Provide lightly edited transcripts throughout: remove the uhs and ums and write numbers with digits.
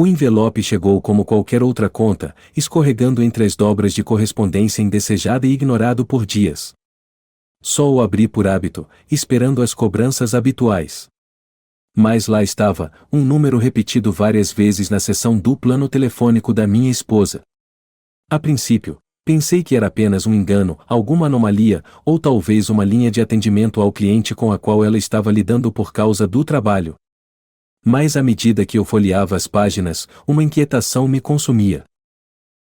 O envelope chegou como qualquer outra conta, escorregando entre as dobras de correspondência indesejada e ignorado por dias. Só o abri por hábito, esperando as cobranças habituais. Mas lá estava, um número repetido várias vezes na seção do plano telefônico da minha esposa. A princípio, pensei que era apenas um engano, alguma anomalia, ou talvez uma linha de atendimento ao cliente com a qual ela estava lidando por causa do trabalho. Mas à medida que eu folheava as páginas, uma inquietação me consumia.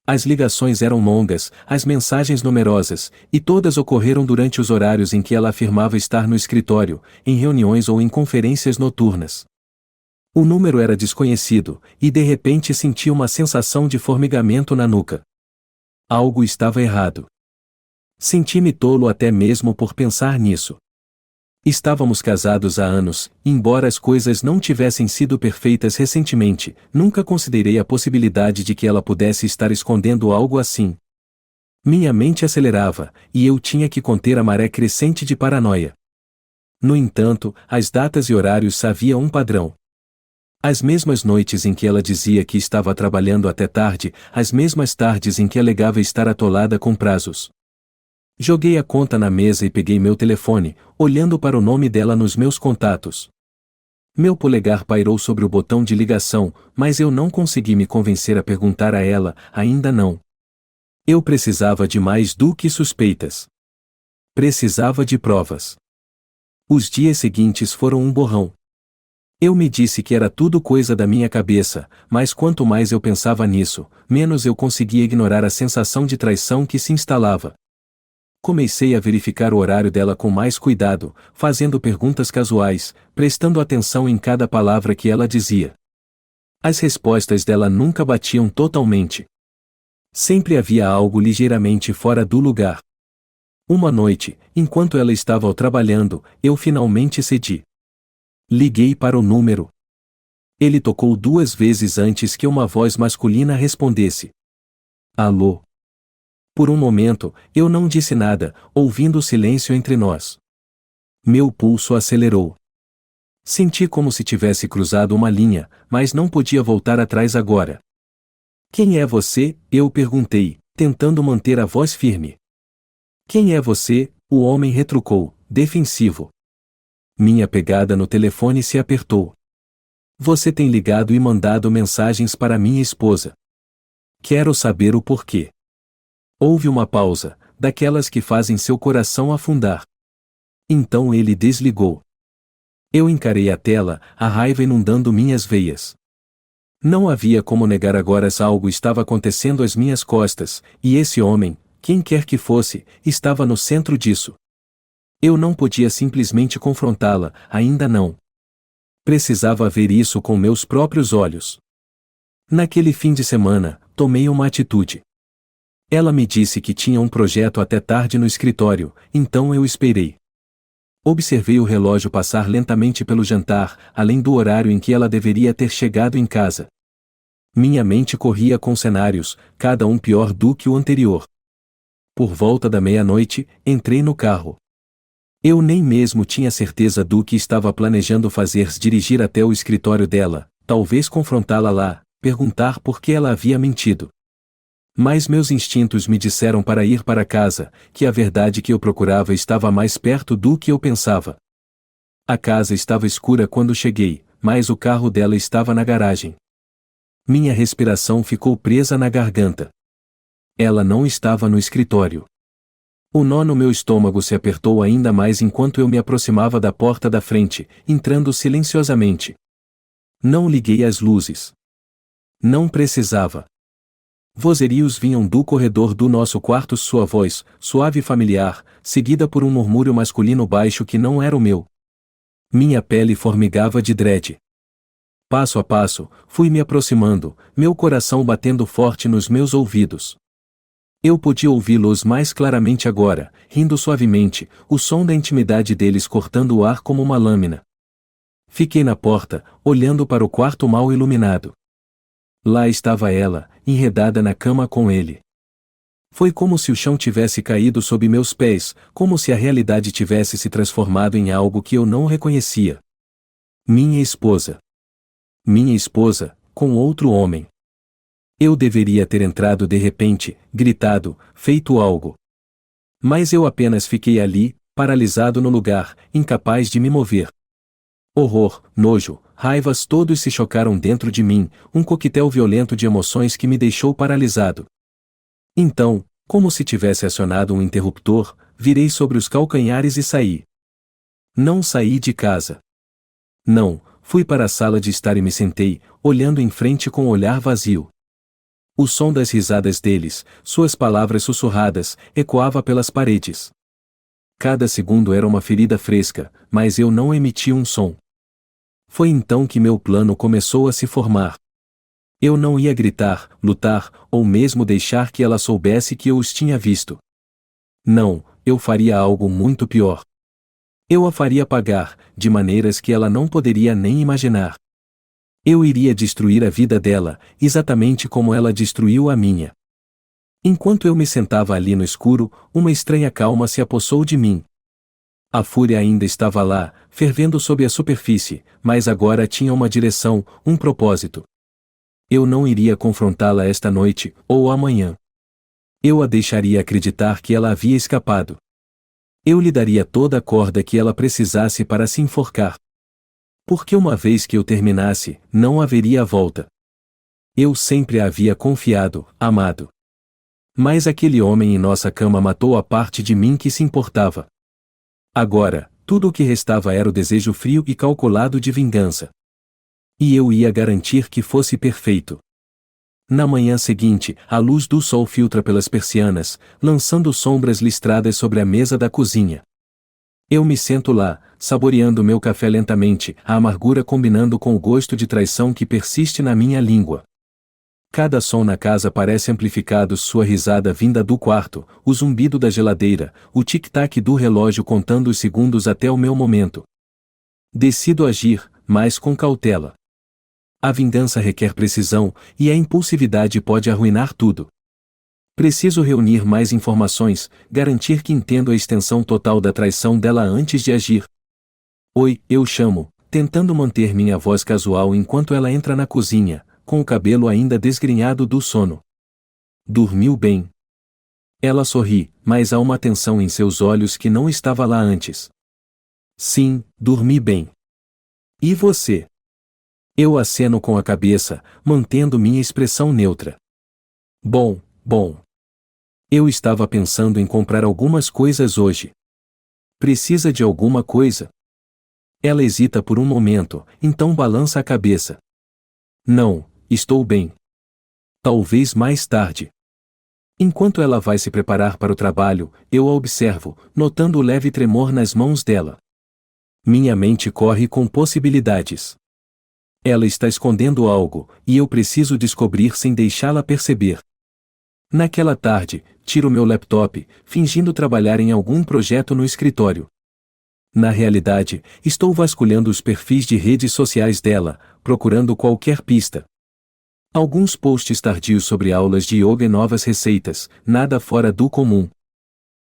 As ligações eram longas, as mensagens numerosas, e todas ocorreram durante os horários em que ela afirmava estar no escritório, em reuniões ou em conferências noturnas. O número era desconhecido, e de repente senti uma sensação de formigamento na nuca. Algo estava errado. Senti-me tolo até mesmo por pensar nisso. Estávamos casados há anos, e embora as coisas não tivessem sido perfeitas recentemente, nunca considerei a possibilidade de que ela pudesse estar escondendo algo assim. Minha mente acelerava, e eu tinha que conter a maré crescente de paranoia. No entanto, as datas e horários haviam um padrão. As mesmas noites em que ela dizia que estava trabalhando até tarde, as mesmas tardes em que alegava estar atolada com prazos. Joguei a conta na mesa e peguei meu telefone, olhando para o nome dela nos meus contatos. Meu polegar pairou sobre o botão de ligação, mas eu não consegui me convencer a perguntar a ela, ainda não. Eu precisava de mais do que suspeitas. Precisava de provas. Os dias seguintes foram um borrão. Eu me disse que era tudo coisa da minha cabeça, mas quanto mais eu pensava nisso, menos eu conseguia ignorar a sensação de traição que se instalava. Comecei a verificar o horário dela com mais cuidado, fazendo perguntas casuais, prestando atenção em cada palavra que ela dizia. As respostas dela nunca batiam totalmente. Sempre havia algo ligeiramente fora do lugar. Uma noite, enquanto ela estava trabalhando, eu finalmente cedi. Liguei para o número. Ele tocou 2 vezes antes que uma voz masculina respondesse. Alô? Por um momento, eu não disse nada, ouvindo o silêncio entre nós. Meu pulso acelerou. Senti como se tivesse cruzado uma linha, mas não podia voltar atrás agora. Quem é você? Eu perguntei, tentando manter a voz firme. Quem é você? O homem retrucou, defensivo. Minha pegada no telefone se apertou. Você tem ligado e mandado mensagens para minha esposa. Quero saber o porquê. Houve uma pausa, daquelas que fazem seu coração afundar. Então ele desligou. Eu encarei a tela, a raiva inundando minhas veias. Não havia como negar agora se algo estava acontecendo às minhas costas, e esse homem, quem quer que fosse, estava no centro disso. Eu não podia simplesmente confrontá-la, ainda não. Precisava ver isso com meus próprios olhos. Naquele fim de semana, tomei uma atitude. Ela me disse que tinha um projeto até tarde no escritório, então eu esperei. Observei o relógio passar lentamente pelo jantar, além do horário em que ela deveria ter chegado em casa. Minha mente corria com cenários, cada um pior do que o anterior. Por volta da meia-noite, entrei no carro. Eu nem mesmo tinha certeza do que estava planejando fazer, dirigir até o escritório dela, talvez confrontá-la lá, perguntar por que ela havia mentido. Mas meus instintos me disseram para ir para casa, que a verdade que eu procurava estava mais perto do que eu pensava. A casa estava escura quando cheguei, mas o carro dela estava na garagem. Minha respiração ficou presa na garganta. Ela não estava no escritório. O nó no meu estômago se apertou ainda mais enquanto eu me aproximava da porta da frente, entrando silenciosamente. Não liguei as luzes. Não precisava. Vozerios vinham do corredor do nosso quarto, sua voz, suave e familiar, seguida por um murmúrio masculino baixo que não era o meu. Minha pele formigava de dread. Passo a passo, fui me aproximando, meu coração batendo forte nos meus ouvidos. Eu podia ouvi-los mais claramente agora, rindo suavemente, o som da intimidade deles cortando o ar como uma lâmina. Fiquei na porta, olhando para o quarto mal iluminado. Lá estava ela, enredada na cama com ele. Foi como se o chão tivesse caído sob meus pés, como se a realidade tivesse se transformado em algo que eu não reconhecia. Minha esposa. Minha esposa, com outro homem. Eu deveria ter entrado de repente, gritado, feito algo. Mas eu apenas fiquei ali, paralisado no lugar, incapaz de me mover. Horror, nojo, raivas todos se chocaram dentro de mim, um coquetel violento de emoções que me deixou paralisado. Então, como se tivesse acionado um interruptor, virei sobre os calcanhares e saí. Não saí de casa. Não, fui para a sala de estar e me sentei, olhando em frente com o olhar vazio. O som das risadas deles, suas palavras sussurradas, ecoava pelas paredes. Cada segundo era uma ferida fresca, mas eu não emiti um som. Foi então que meu plano começou a se formar. Eu não ia gritar, lutar, ou mesmo deixar que ela soubesse que eu os tinha visto. Não, eu faria algo muito pior. Eu a faria pagar, de maneiras que ela não poderia nem imaginar. Eu iria destruir a vida dela, exatamente como ela destruiu a minha. Enquanto eu me sentava ali no escuro, uma estranha calma se apossou de mim. A fúria ainda estava lá, fervendo sob a superfície, mas agora tinha uma direção, um propósito. Eu não iria confrontá-la esta noite, ou amanhã. Eu a deixaria acreditar que ela havia escapado. Eu lhe daria toda a corda que ela precisasse para se enforcar. Porque uma vez que eu terminasse, não haveria volta. Eu sempre a havia confiado, amado. Mas aquele homem em nossa cama matou a parte de mim que se importava. Agora, tudo o que restava era o desejo frio e calculado de vingança. E eu ia garantir que fosse perfeito. Na manhã seguinte, a luz do sol filtra pelas persianas, lançando sombras listradas sobre a mesa da cozinha. Eu me sento lá, saboreando meu café lentamente, a amargura combinando com o gosto de traição que persiste na minha língua. Cada som na casa parece amplificado, sua risada vinda do quarto, o zumbido da geladeira, o tic-tac do relógio contando os segundos até o meu momento. Decido agir, mas com cautela. A vingança requer precisão, e a impulsividade pode arruinar tudo. Preciso reunir mais informações, garantir que entendo a extensão total da traição dela antes de agir. Oi, eu chamo, tentando manter minha voz casual enquanto ela entra na cozinha, com o cabelo ainda desgrenhado do sono. Dormiu bem? Ela sorri, mas há uma tensão em seus olhos que não estava lá antes. Sim, dormi bem. E você? Eu aceno com a cabeça, mantendo minha expressão neutra. Bom. Eu estava pensando em comprar algumas coisas hoje. Precisa de alguma coisa? Ela hesita por um momento, então balança a cabeça. Não, estou bem. Talvez mais tarde. Enquanto ela vai se preparar para o trabalho, eu a observo, notando o leve tremor nas mãos dela. Minha mente corre com possibilidades. Ela está escondendo algo, e eu preciso descobrir sem deixá-la perceber. Naquela tarde, tiro meu laptop, fingindo trabalhar em algum projeto no escritório. Na realidade, estou vasculhando os perfis de redes sociais dela, procurando qualquer pista. Alguns posts tardios sobre aulas de yoga e novas receitas, nada fora do comum.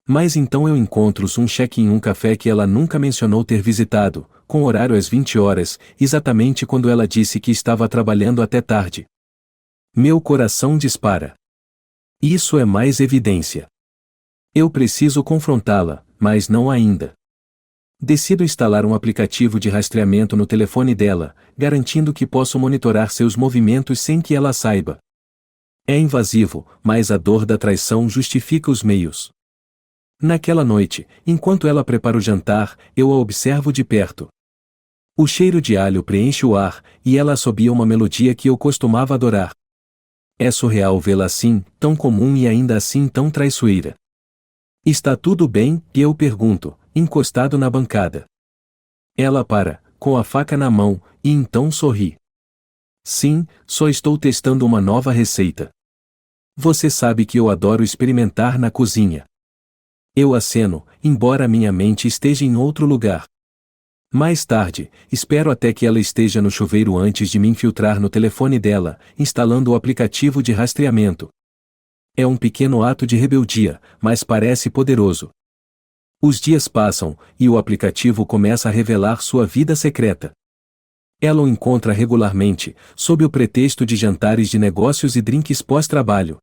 Mas então eu encontro um check em um café que ela nunca mencionou ter visitado, com horário às 20 horas, exatamente quando ela disse que estava trabalhando até tarde. Meu coração dispara. Isso é mais evidência. Eu preciso confrontá-la, mas não ainda. Decido instalar um aplicativo de rastreamento no telefone dela, garantindo que posso monitorar seus movimentos sem que ela saiba. É invasivo, mas a dor da traição justifica os meios. Naquela noite, enquanto ela prepara o jantar, eu a observo de perto. O cheiro de alho preenche o ar, e ela assobia uma melodia que eu costumava adorar. É surreal vê-la assim, tão comum e ainda assim tão traiçoeira. Está tudo bem? Eu pergunto, encostado na bancada. Ela para, com a faca na mão, e então sorri. Sim, só estou testando uma nova receita. Você sabe que eu adoro experimentar na cozinha. Eu aceno, embora minha mente esteja em outro lugar. Mais tarde, espero até que ela esteja no chuveiro antes de me infiltrar no telefone dela, instalando o aplicativo de rastreamento. É um pequeno ato de rebeldia, mas parece poderoso. Os dias passam, e o aplicativo começa a revelar sua vida secreta. Ela o encontra regularmente, sob o pretexto de jantares de negócios e drinks pós-trabalho.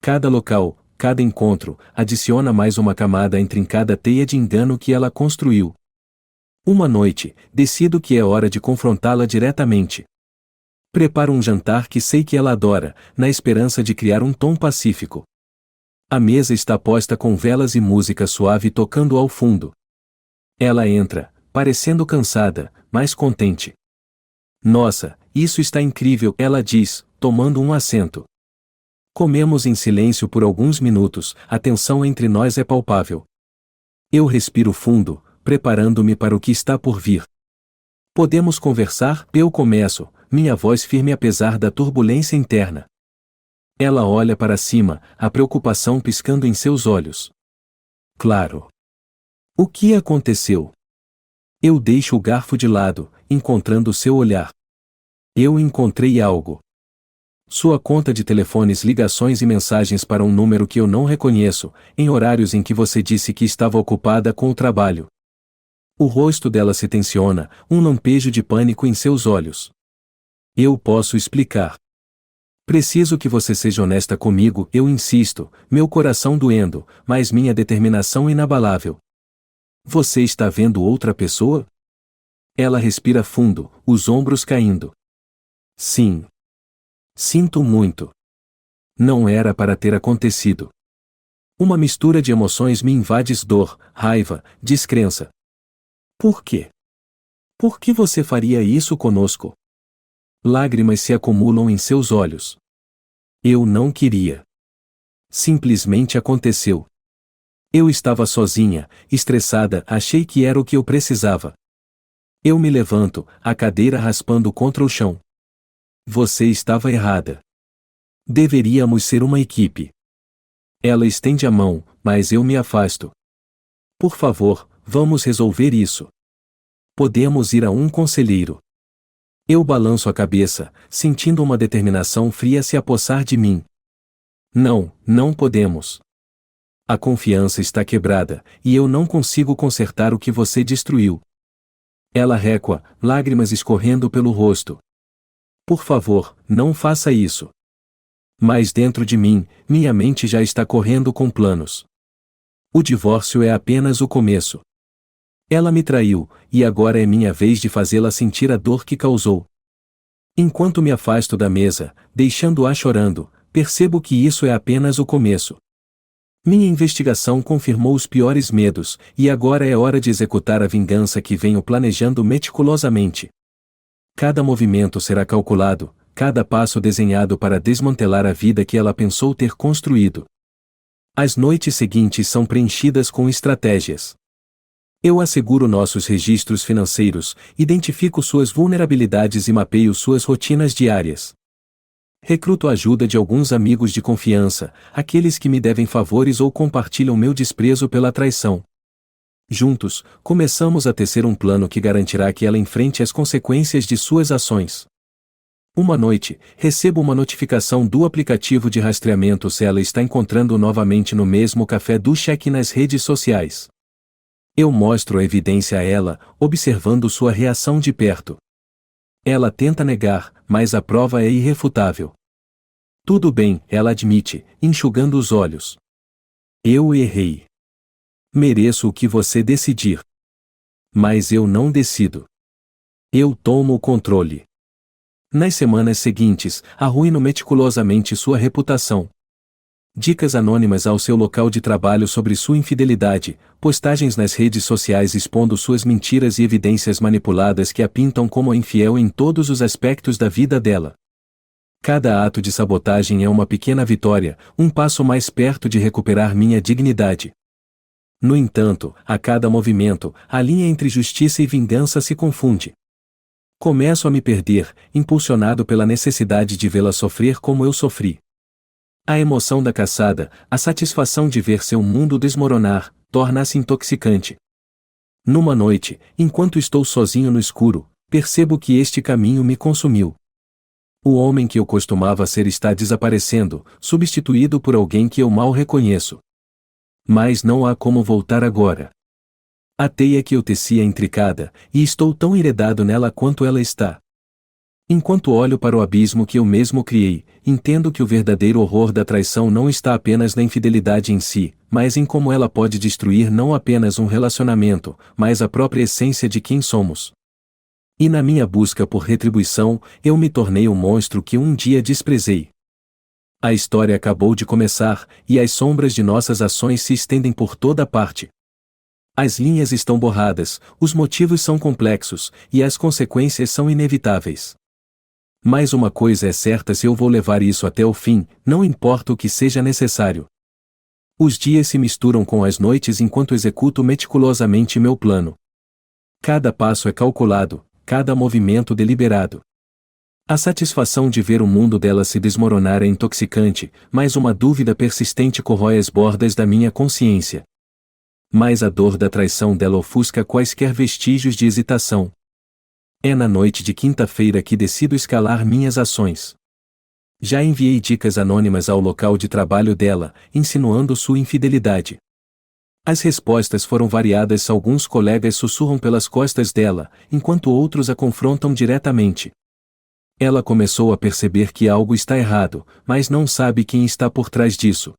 Cada local, cada encontro, adiciona mais uma camada à intrincada teia de engano que ela construiu. Uma noite, decido que é hora de confrontá-la diretamente. Preparo um jantar que sei que ela adora, na esperança de criar um tom pacífico. A mesa está posta com velas e música suave tocando ao fundo. Ela entra, parecendo cansada, mas contente. Nossa, isso está incrível, ela diz, tomando um assento. Comemos em silêncio por alguns minutos, a tensão entre nós é palpável. Eu respiro fundo, preparando-me para o que está por vir. Podemos conversar? Eu começo, minha voz firme apesar da turbulência interna. Ela olha para cima, a preocupação piscando em seus olhos. Claro. O que aconteceu? Eu deixo o garfo de lado, encontrando seu olhar. Eu encontrei algo. Sua conta de telefones, ligações e mensagens para um número que eu não reconheço, em horários em que você disse que estava ocupada com o trabalho. O rosto dela se tensiona, um lampejo de pânico em seus olhos. Eu posso explicar. Preciso que você seja honesta comigo, eu insisto, meu coração doendo, mas minha determinação inabalável. Você está vendo outra pessoa? Ela respira fundo, os ombros caindo. Sim. Sinto muito. Não era para ter acontecido. Uma mistura de emoções me invade: dor, raiva, descrença. Por quê? Por que você faria isso conosco? Lágrimas se acumulam em seus olhos. Eu não queria. Simplesmente aconteceu. Eu estava sozinha, estressada, achei que era o que eu precisava. Eu me levanto, a cadeira raspando contra o chão. Você estava errada. Deveríamos ser uma equipe. Ela estende a mão, mas eu me afasto. Por favor, vamos resolver isso. Podemos ir a um conselheiro. Eu balanço a cabeça, sentindo uma determinação fria se apossar de mim. Não, não podemos. A confiança está quebrada, e eu não consigo consertar o que você destruiu. Ela recua, lágrimas escorrendo pelo rosto. Por favor, não faça isso. Mas dentro de mim, minha mente já está correndo com planos. O divórcio é apenas o começo. Ela me traiu, e agora é minha vez de fazê-la sentir a dor que causou. Enquanto me afasto da mesa, deixando-a chorando, percebo que isso é apenas o começo. Minha investigação confirmou os piores medos, e agora é hora de executar a vingança que venho planejando meticulosamente. Cada movimento será calculado, cada passo desenhado para desmantelar a vida que ela pensou ter construído. As noites seguintes são preenchidas com estratégias. Eu asseguro nossos registros financeiros, identifico suas vulnerabilidades e mapeio suas rotinas diárias. Recruto a ajuda de alguns amigos de confiança, aqueles que me devem favores ou compartilham meu desprezo pela traição. Juntos, começamos a tecer um plano que garantirá que ela enfrente as consequências de suas ações. Uma noite, recebo uma notificação do aplicativo de rastreamento se ela está encontrando novamente no mesmo café do cheque nas redes sociais. Eu mostro a evidência a ela, observando sua reação de perto. Ela tenta negar, mas a prova é irrefutável. Tudo bem, ela admite, enxugando os olhos. Eu errei. Mereço o que você decidir. Mas eu não decido. Eu tomo o controle. Nas semanas seguintes, arruino meticulosamente sua reputação. Dicas anônimas ao seu local de trabalho sobre sua infidelidade, postagens nas redes sociais expondo suas mentiras e evidências manipuladas que a pintam como infiel em todos os aspectos da vida dela. Cada ato de sabotagem é uma pequena vitória, um passo mais perto de recuperar minha dignidade. No entanto, a cada movimento, a linha entre justiça e vingança se confunde. Começo a me perder, impulsionado pela necessidade de vê-la sofrer como eu sofri. A emoção da caçada, a satisfação de ver seu mundo desmoronar, torna-se intoxicante. Numa noite, enquanto estou sozinho no escuro, percebo que este caminho me consumiu. O homem que eu costumava ser está desaparecendo, substituído por alguém que eu mal reconheço. Mas não há como voltar agora. A teia que eu teci é intricada, e estou tão enredado nela quanto ela está. Enquanto olho para o abismo que eu mesmo criei, entendo que o verdadeiro horror da traição não está apenas na infidelidade em si, mas em como ela pode destruir não apenas um relacionamento, mas a própria essência de quem somos. E na minha busca por retribuição, eu me tornei o monstro que um dia desprezei. A história acabou de começar, e as sombras de nossas ações se estendem por toda parte. As linhas estão borradas, os motivos são complexos, e as consequências são inevitáveis. Mas uma coisa é certa: se eu vou levar isso até o fim, não importa o que seja necessário. Os dias se misturam com as noites enquanto executo meticulosamente meu plano. Cada passo é calculado, cada movimento deliberado. A satisfação de ver o mundo dela se desmoronar é intoxicante, mas uma dúvida persistente corrói as bordas da minha consciência. Mas a dor da traição dela ofusca quaisquer vestígios de hesitação. É na noite de quinta-feira que decido escalar minhas ações. Já enviei dicas anônimas ao local de trabalho dela, insinuando sua infidelidade. As respostas foram variadas. Alguns colegas sussurram pelas costas dela, enquanto outros a confrontam diretamente. Ela começou a perceber que algo está errado, mas não sabe quem está por trás disso.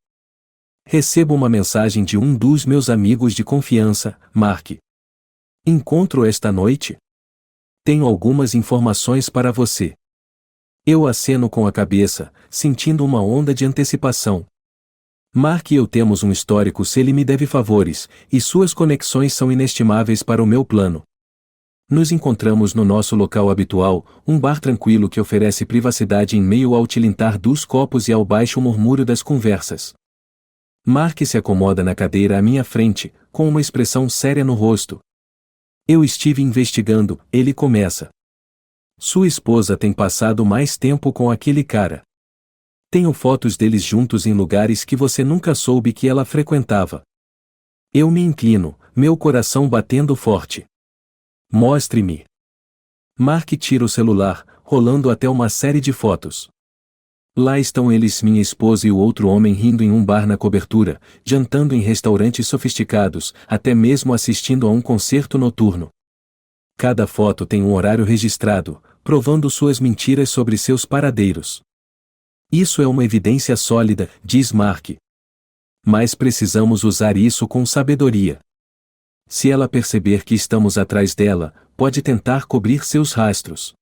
Recebo uma mensagem de um dos meus amigos de confiança, Mark. Encontro esta noite? Tenho algumas informações para você. Eu aceno com a cabeça, sentindo uma onda de antecipação. Mark e eu temos um histórico. Se ele me deve favores, e suas conexões são inestimáveis para o meu plano. Nos encontramos no nosso local habitual, um bar tranquilo que oferece privacidade em meio ao tilintar dos copos e ao baixo murmúrio das conversas. Mark se acomoda na cadeira à minha frente, com uma expressão séria no rosto. Eu estive investigando, ele começa. Sua esposa tem passado mais tempo com aquele cara. Tenho fotos deles juntos em lugares que você nunca soube que ela frequentava. Eu me inclino, meu coração batendo forte. Mostre-me. Mark tira o celular, rolando até uma série de fotos. Lá estão eles, minha esposa e o outro homem, rindo em um bar na cobertura, jantando em restaurantes sofisticados, até mesmo assistindo a um concerto noturno. Cada foto tem um horário registrado, provando suas mentiras sobre seus paradeiros. Isso é uma evidência sólida, diz Mark. Mas precisamos usar isso com sabedoria. Se ela perceber que estamos atrás dela, pode tentar cobrir seus rastros.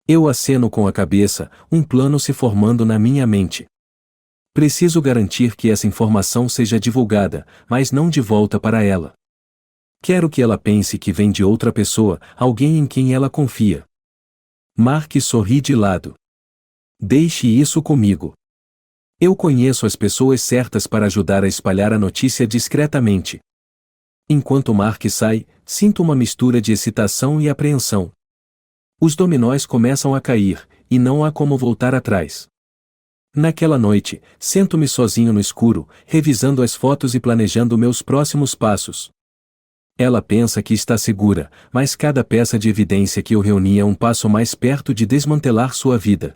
Eu aceno com a cabeça, um plano se formando na minha mente. Preciso garantir que essa informação seja divulgada, mas não de volta para ela. Quero que ela pense que vem de outra pessoa, alguém em quem ela confia. Mark sorri de lado. Deixe isso comigo. Eu conheço as pessoas certas para ajudar a espalhar a notícia discretamente. Enquanto Mark sai, sinto uma mistura de excitação e apreensão. Os dominós começam a cair, e não há como voltar atrás. Naquela noite, sento-me sozinho no escuro, revisando as fotos e planejando meus próximos passos. Ela pensa que está segura, mas cada peça de evidência que eu reuni é um passo mais perto de desmantelar sua vida.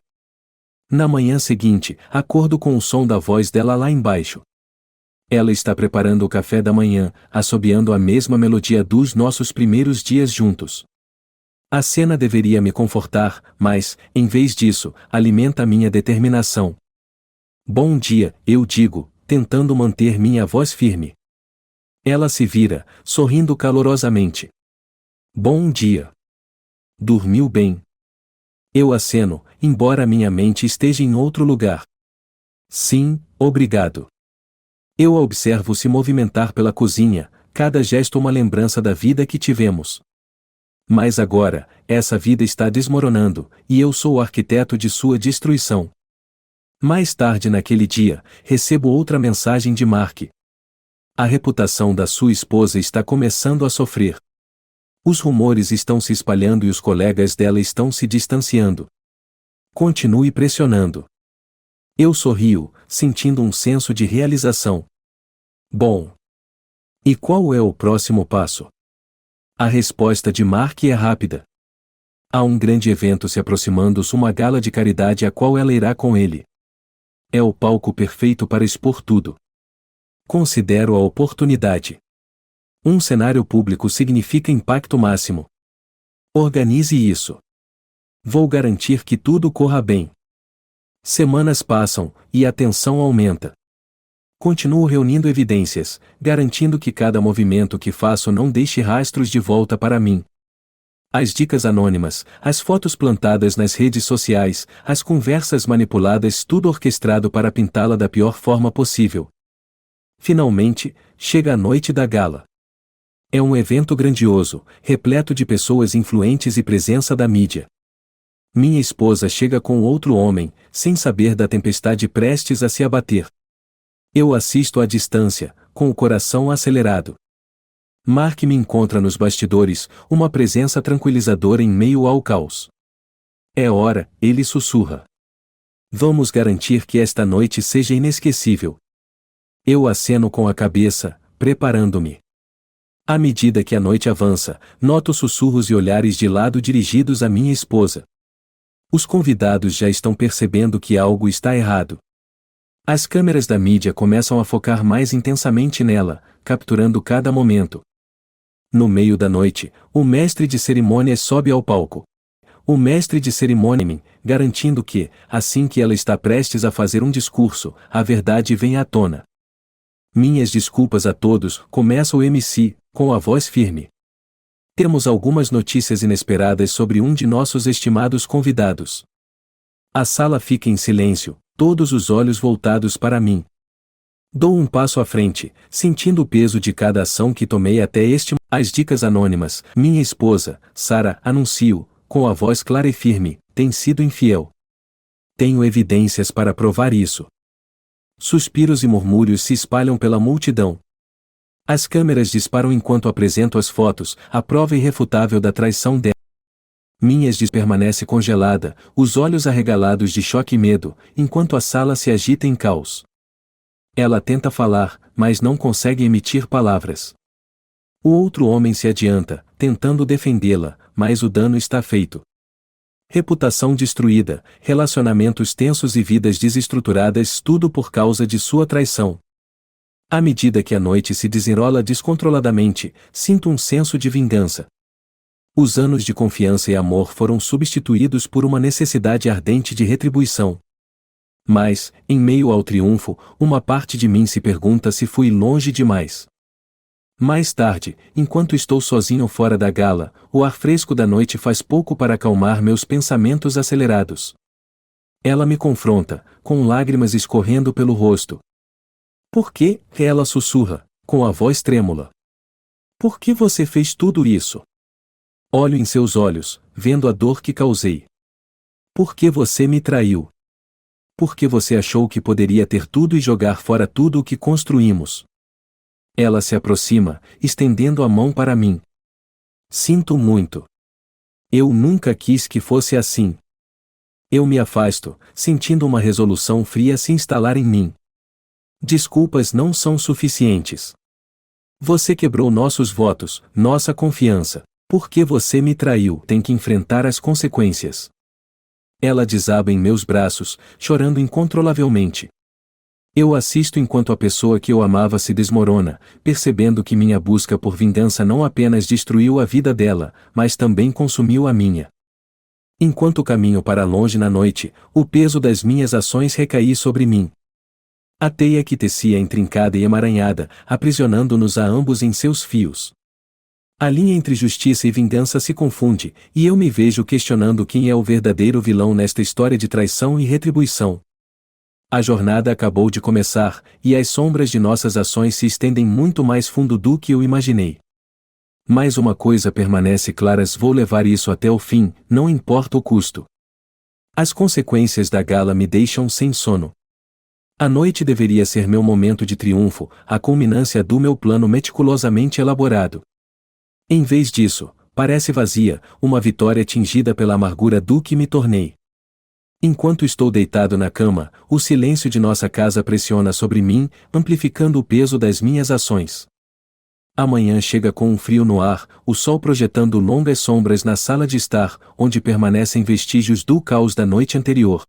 Na manhã seguinte, acordo com o som da voz dela lá embaixo. Ela está preparando o café da manhã, assobiando a mesma melodia dos nossos primeiros dias juntos. A cena deveria me confortar, mas, em vez disso, alimenta minha determinação. Bom dia, eu digo, tentando manter minha voz firme. Ela se vira, sorrindo calorosamente. Bom dia. Dormiu bem? Eu aceno, embora minha mente esteja em outro lugar. Sim, obrigado. Eu a observo se movimentar pela cozinha, cada gesto uma lembrança da vida que tivemos. Mas agora, essa vida está desmoronando, e eu sou o arquiteto de sua destruição. Mais tarde naquele dia, recebo outra mensagem de Mark. A reputação da sua esposa está começando a sofrer. Os rumores estão se espalhando e os colegas dela estão se distanciando. Continue pressionando. Eu sorrio, sentindo um senso de realização. Bom. E qual é o próximo passo? A resposta de Mark é rápida. Há um grande evento se aproximando, uma gala de caridade a qual ela irá com ele. É o palco perfeito para expor tudo. Considero a oportunidade. Um cenário público significa impacto máximo. Organize isso. Vou garantir que tudo corra bem. Semanas passam, e a tensão aumenta. Continuo reunindo evidências, garantindo que cada movimento que faço não deixe rastros de volta para mim. As dicas anônimas, as fotos plantadas nas redes sociais, as conversas manipuladas, tudo orquestrado para pintá-la da pior forma possível. Finalmente, chega a noite da gala. É um evento grandioso, repleto de pessoas influentes e presença da mídia. Minha esposa chega com outro homem, sem saber da tempestade prestes a se abater. Eu assisto à distância, com o coração acelerado. Mark me encontra nos bastidores, uma presença tranquilizadora em meio ao caos. É hora, ele sussurra. Vamos garantir que esta noite seja inesquecível. Eu aceno com a cabeça, preparando-me. À medida que a noite avança, noto sussurros e olhares de lado dirigidos à minha esposa. Os convidados já estão percebendo que algo está errado. As câmeras da mídia começam a focar mais intensamente nela, capturando cada momento. No meio da noite, o mestre de cerimônias sobe ao palco. O mestre de cerimônia, garantindo que, assim que ela está prestes a fazer um discurso, a verdade vem à tona. Minhas desculpas a todos, começa o MC, com a voz firme. Temos algumas notícias inesperadas sobre um de nossos estimados convidados. A sala fica em silêncio, todos os olhos voltados para mim. Dou um passo à frente, sentindo o peso de cada ação que tomei até este. As dicas anônimas, minha esposa, Sarah, anuncio, com a voz clara e firme, tem sido infiel. Tenho evidências para provar isso. Suspiros e murmúrios se espalham pela multidão. As câmeras disparam enquanto apresento as fotos, a prova irrefutável da traição dela. Minhas permanece congelada, os olhos arregalados de choque e medo, enquanto a sala se agita em caos. Ela tenta falar, mas não consegue emitir palavras. O outro homem se adianta, tentando defendê-la, mas o dano está feito. Reputação destruída, relacionamentos tensos e vidas desestruturadas, tudo por causa de sua traição. À medida que a noite se desenrola descontroladamente, sinto um senso de vingança. Os anos de confiança e amor foram substituídos por uma necessidade ardente de retribuição. Mas, em meio ao triunfo, uma parte de mim se pergunta se fui longe demais. Mais tarde, enquanto estou sozinho fora da gala, o ar fresco da noite faz pouco para acalmar meus pensamentos acelerados. Ela me confronta, com lágrimas escorrendo pelo rosto. Por que? Ela sussurra, com a voz trêmula. Por que você fez tudo isso? Olho em seus olhos, vendo a dor que causei. Por que você me traiu? Por que você achou que poderia ter tudo e jogar fora tudo o que construímos? Ela se aproxima, estendendo a mão para mim. Sinto muito. Eu nunca quis que fosse assim. Eu me afasto, sentindo uma resolução fria se instalar em mim. Desculpas não são suficientes. Você quebrou nossos votos, nossa confiança. Por que você me traiu? Tem que enfrentar as consequências. Ela desaba em meus braços, chorando incontrolavelmente. Eu assisto enquanto a pessoa que eu amava se desmorona, percebendo que minha busca por vingança não apenas destruiu a vida dela, mas também consumiu a minha. Enquanto caminho para longe na noite, o peso das minhas ações recaía sobre mim. A teia que tecia intrincada e emaranhada, aprisionando-nos a ambos em seus fios. A linha entre justiça e vingança se confunde, e eu me vejo questionando quem é o verdadeiro vilão nesta história de traição e retribuição. A jornada acabou de começar, e as sombras de nossas ações se estendem muito mais fundo do que eu imaginei. Mas uma coisa permanece clara: vou levar isso até o fim, não importa o custo. As consequências da gala me deixam sem sono. A noite deveria ser meu momento de triunfo, a culminância do meu plano meticulosamente elaborado. Em vez disso, parece vazia, uma vitória tingida pela amargura do que me tornei. Enquanto estou deitado na cama, o silêncio de nossa casa pressiona sobre mim, amplificando o peso das minhas ações. Amanhã chega com um frio no ar, o sol projetando longas sombras na sala de estar, onde permanecem vestígios do caos da noite anterior.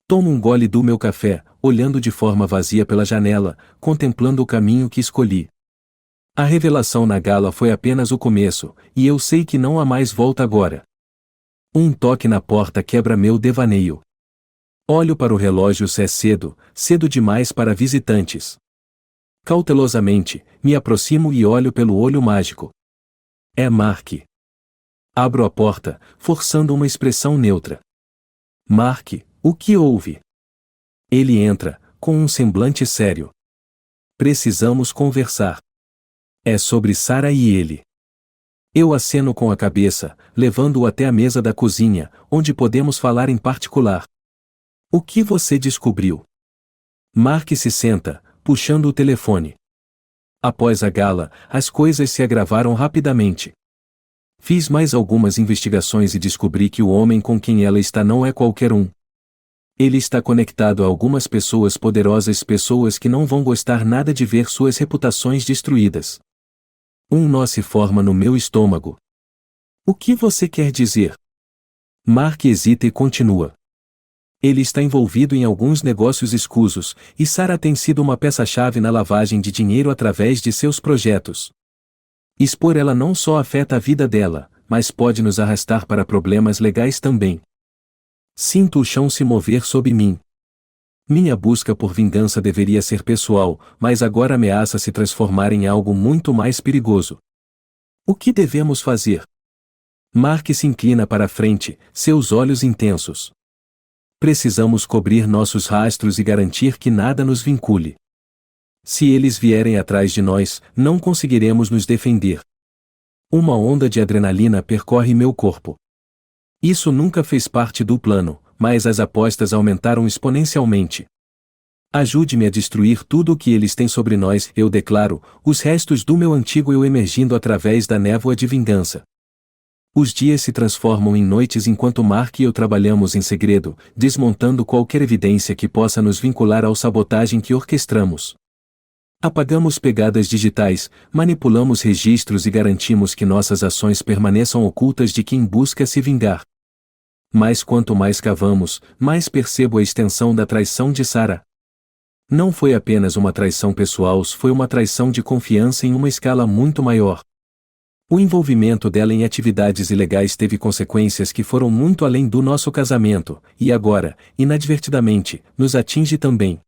Tomo um gole do meu café, olhando de forma vazia pela janela, contemplando o caminho que escolhi. A revelação na gala foi apenas o começo, e eu sei que não há mais volta agora. Um toque na porta quebra meu devaneio. Olho para o relógio se é cedo, cedo demais para visitantes. Cautelosamente, me aproximo e olho pelo olho mágico. É Mark. Abro a porta, forçando uma expressão neutra. Mark, o que houve? Ele entra, com um semblante sério. Precisamos conversar. É sobre Sarah e ele. Eu aceno com a cabeça, levando-o até a mesa da cozinha, onde podemos falar em particular. O que você descobriu? Mark se senta, puxando o telefone. Após a gala, as coisas se agravaram rapidamente. Fiz mais algumas investigações e descobri que o homem com quem ela está não é qualquer um. Ele está conectado a algumas pessoas poderosas, pessoas que não vão gostar nada de ver suas reputações destruídas. Um nó se forma no meu estômago. O que você quer dizer? Mark hesita e continua. Ele está envolvido em alguns negócios escusos, e Sarah tem sido uma peça-chave na lavagem de dinheiro através de seus projetos. Expor ela não só afeta a vida dela, mas pode nos arrastar para problemas legais também. Sinto o chão se mover sob mim. Minha busca por vingança deveria ser pessoal, mas agora ameaça se transformar em algo muito mais perigoso. O que devemos fazer? Mark se inclina para a frente, seus olhos intensos. Precisamos cobrir nossos rastros e garantir que nada nos vincule. Se eles vierem atrás de nós, não conseguiremos nos defender. Uma onda de adrenalina percorre meu corpo. Isso nunca fez parte do plano, mas as apostas aumentaram exponencialmente. Ajude-me a destruir tudo o que eles têm sobre nós, eu declaro, os restos do meu antigo eu emergindo através da névoa de vingança. Os dias se transformam em noites enquanto Mark e eu trabalhamos em segredo, desmontando qualquer evidência que possa nos vincular à sabotagem que orquestramos. Apagamos pegadas digitais, manipulamos registros e garantimos que nossas ações permaneçam ocultas de quem busca se vingar. Mas quanto mais cavamos, mais percebo a extensão da traição de Sarah. Não foi apenas uma traição pessoal, foi uma traição de confiança em uma escala muito maior. O envolvimento dela em atividades ilegais teve consequências que foram muito além do nosso casamento, e agora, inadvertidamente, nos atinge também.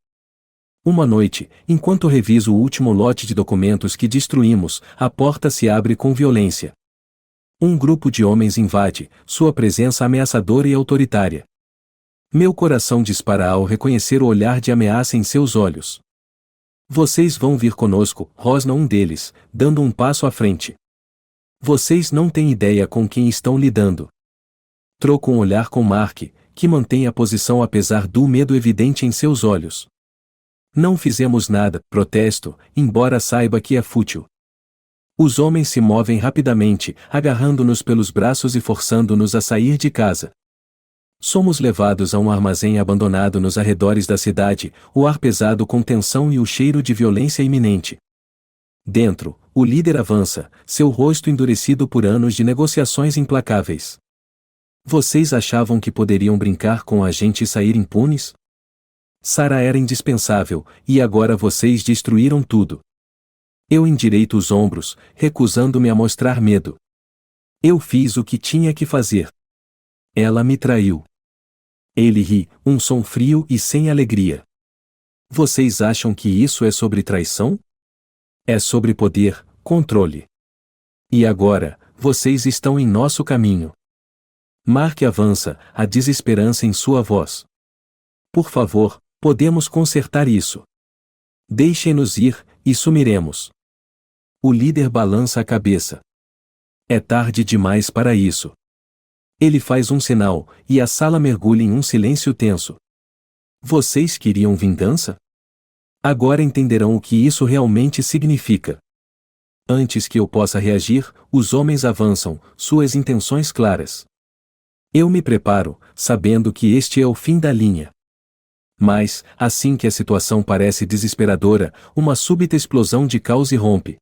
Uma noite, enquanto reviso o último lote de documentos que destruímos, a porta se abre com violência. Um grupo de homens invade, sua presença ameaçadora e autoritária. Meu coração dispara ao reconhecer o olhar de ameaça em seus olhos. Vocês vão vir conosco, rosna um deles, dando um passo à frente. Vocês não têm ideia com quem estão lidando. Troco um olhar com Mark, que mantém a posição apesar do medo evidente em seus olhos. Não fizemos nada, protesto, embora saiba que é fútil. Os homens se movem rapidamente, agarrando-nos pelos braços e forçando-nos a sair de casa. Somos levados a um armazém abandonado nos arredores da cidade, o ar pesado com tensão e o cheiro de violência iminente. Dentro, o líder avança, seu rosto endurecido por anos de negociações implacáveis. Vocês achavam que poderiam brincar com a gente e sair impunes? Sarah era indispensável, e agora vocês destruíram tudo. Eu endireito os ombros, recusando-me a mostrar medo. Eu fiz o que tinha que fazer. Ela me traiu. Ele ri, um som frio e sem alegria. Vocês acham que isso é sobre traição? É sobre poder, controle. E agora, vocês estão em nosso caminho. Mark avança, a desesperança em sua voz. Por favor, podemos consertar isso. Deixem-nos ir, e sumiremos. O líder balança a cabeça. É tarde demais para isso. Ele faz um sinal, e a sala mergulha em um silêncio tenso. Vocês queriam vingança? Agora entenderão o que isso realmente significa. Antes que eu possa reagir, os homens avançam, suas intenções claras. Eu me preparo, sabendo que este é o fim da linha. Mas, assim que a situação parece desesperadora, uma súbita explosão de caos irrompe.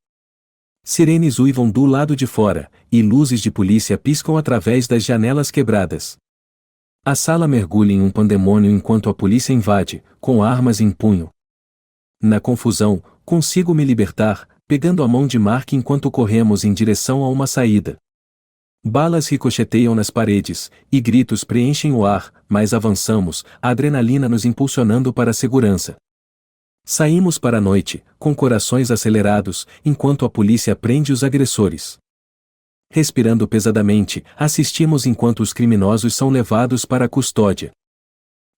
Sirenes uivam do lado de fora, e luzes de polícia piscam através das janelas quebradas. A sala mergulha em um pandemônio enquanto a polícia invade, com armas em punho. Na confusão, consigo me libertar, pegando a mão de Mark enquanto corremos em direção a uma saída. Balas ricocheteiam nas paredes, e gritos preenchem o ar, mas avançamos, a adrenalina nos impulsionando para a segurança. Saímos para a noite, com corações acelerados, enquanto a polícia prende os agressores. Respirando pesadamente, assistimos enquanto os criminosos são levados para a custódia.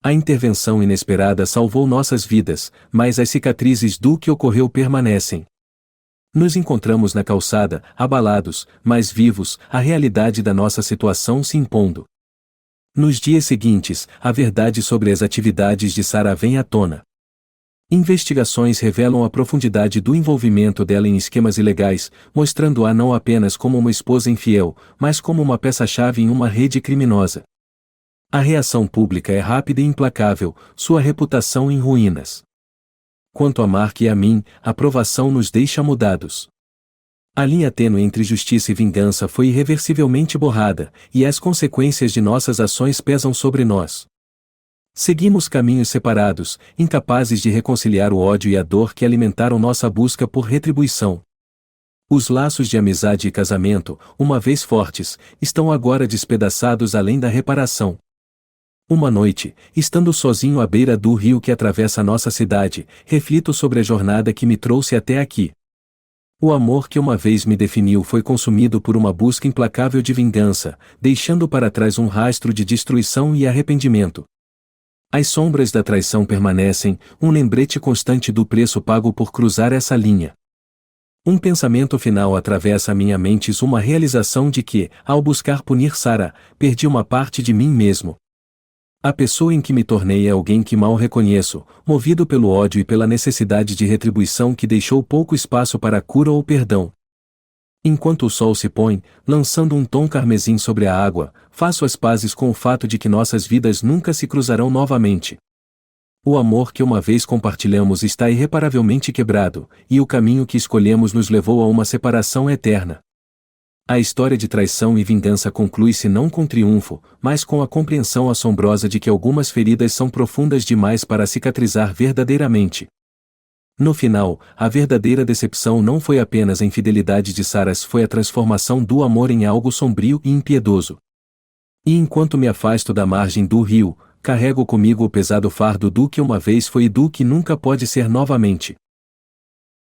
A intervenção inesperada salvou nossas vidas, mas as cicatrizes do que ocorreu permanecem. Nos encontramos na calçada, abalados, mas vivos, a realidade da nossa situação se impondo. Nos dias seguintes, a verdade sobre as atividades de Sarah vem à tona. Investigações revelam a profundidade do envolvimento dela em esquemas ilegais, mostrando-a não apenas como uma esposa infiel, mas como uma peça-chave em uma rede criminosa. A reação pública é rápida e implacável, sua reputação em ruínas. Quanto a Mark e a mim, a provação nos deixa mudados. A linha tênue entre justiça e vingança foi irreversivelmente borrada, e as consequências de nossas ações pesam sobre nós. Seguimos caminhos separados, incapazes de reconciliar o ódio e a dor que alimentaram nossa busca por retribuição. Os laços de amizade e casamento, uma vez fortes, estão agora despedaçados além da reparação. Uma noite, estando sozinho à beira do rio que atravessa nossa cidade, reflito sobre a jornada que me trouxe até aqui. O amor que uma vez me definiu foi consumido por uma busca implacável de vingança, deixando para trás um rastro de destruição e arrependimento. As sombras da traição permanecem, um lembrete constante do preço pago por cruzar essa linha. Um pensamento final atravessa a minha mente e uma realização de que, ao buscar punir Sarah, perdi uma parte de mim mesmo. A pessoa em que me tornei é alguém que mal reconheço, movido pelo ódio e pela necessidade de retribuição que deixou pouco espaço para a cura ou perdão. Enquanto o sol se põe, lançando um tom carmesim sobre a água, faço as pazes com o fato de que nossas vidas nunca se cruzarão novamente. O amor que uma vez compartilhamos está irreparavelmente quebrado, e o caminho que escolhemos nos levou a uma separação eterna. A história de traição e vingança conclui-se não com triunfo, mas com a compreensão assombrosa de que algumas feridas são profundas demais para cicatrizar verdadeiramente. No final, a verdadeira decepção não foi apenas a infidelidade de Sarah, foi a transformação do amor em algo sombrio e impiedoso. E enquanto me afasto da margem do rio, carrego comigo o pesado fardo do que uma vez foi e do que nunca pode ser novamente.